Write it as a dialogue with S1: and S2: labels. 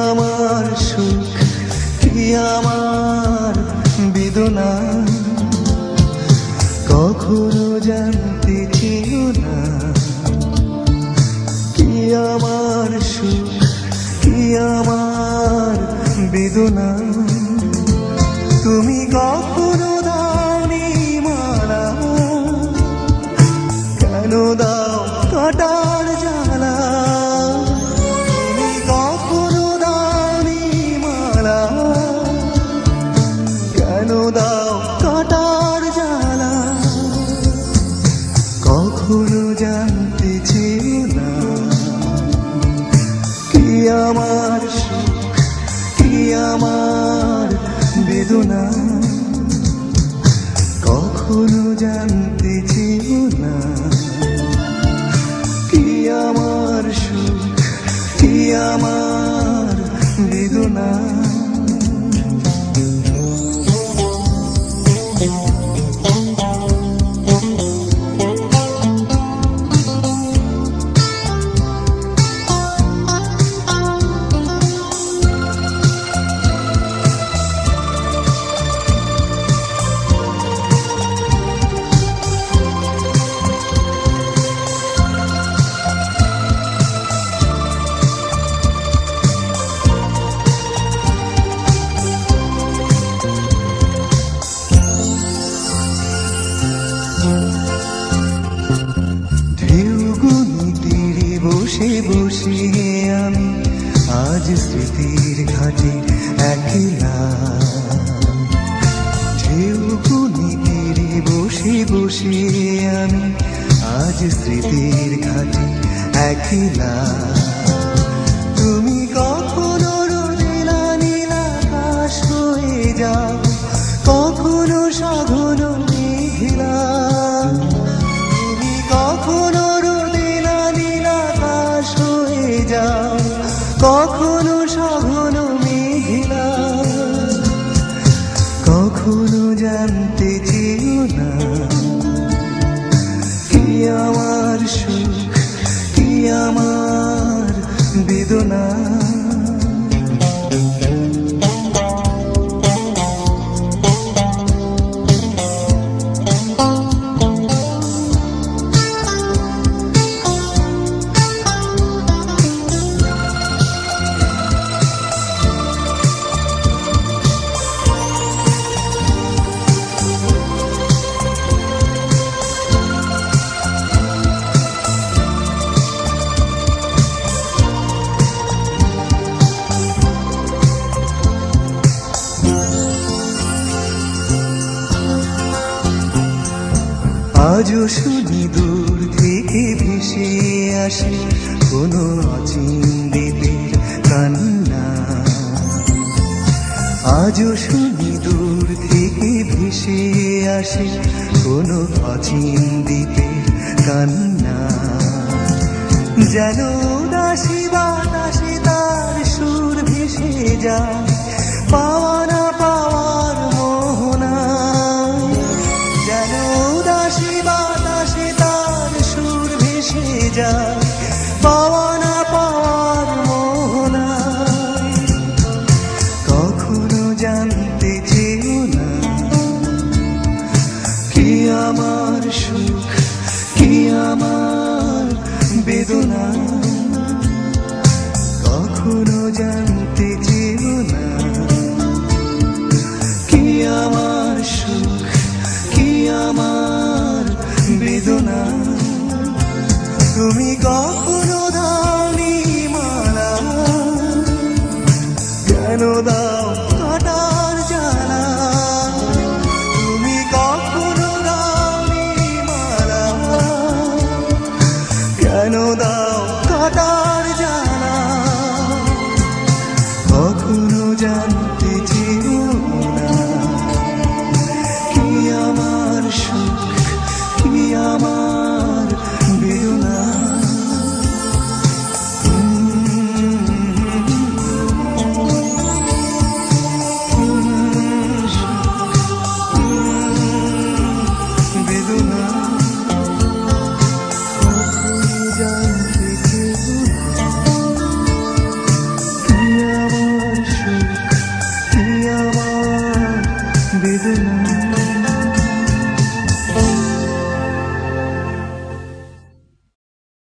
S1: আমার সুখ, কি আমার বেদনা, কখনো জানতে চেও না। কি আমার সুখ, কি আমার বেদনা, তুমি কখনো দাওনি মালা, কেন দাও কাটার জ্বালা। তুমি কখনো দাওনি মালা, কেন দাও কাটার জ্বালা। কখনো জানতে চেও না কি আমার সুখ, কি আমার বেদনা, কখনো জানতে চেও না কি আমার সুখ, কি আমার বেদনা। বসে বসে আমি আজ স্মৃতির ঘাটে একলা, ঢেউগুনি তীরে বসে বসে আমি আজ স্মৃতির ঘাটে একলা। তুমি কখনো রোদেলা নীল আকাশ হয়ে যাও, কখনো সঘন মেঘলা। তুমি কখনো যাও, কখনো সঘন মেঘলা। কখনো জানতে চেও না কি আমার সুখ, কি আমার বেদনা। আজও শুনি দূর থেকে ভেসে আসে কোনো অচিন দ্বীপের কান্না। আজও শুনি দূর থেকে ভেসে আসে কোনো অচিন দ্বীপের কান্না। যেন উদাসী বাতাসে তার সুর ভেসে যায়, পাওয়া না পাওয়ার মোহনা। যেন উদাসী বাতাসে তার সুর ভেসে যায়, পাওয়া না পাওয়ার মোহনা। কখনো জানতে চেও না কি আমার সুখ, কি আমার বেদনা। কখনো জানতে চেও না কি আমার সুখ, কি আমার বেদনা। তুমি কখনো দাওনি মালা, কেন দাও কাটার জ্বালা। তুমি কখনো দাওনি মালা, কেন দাও কাটার জ্বালা। কখনো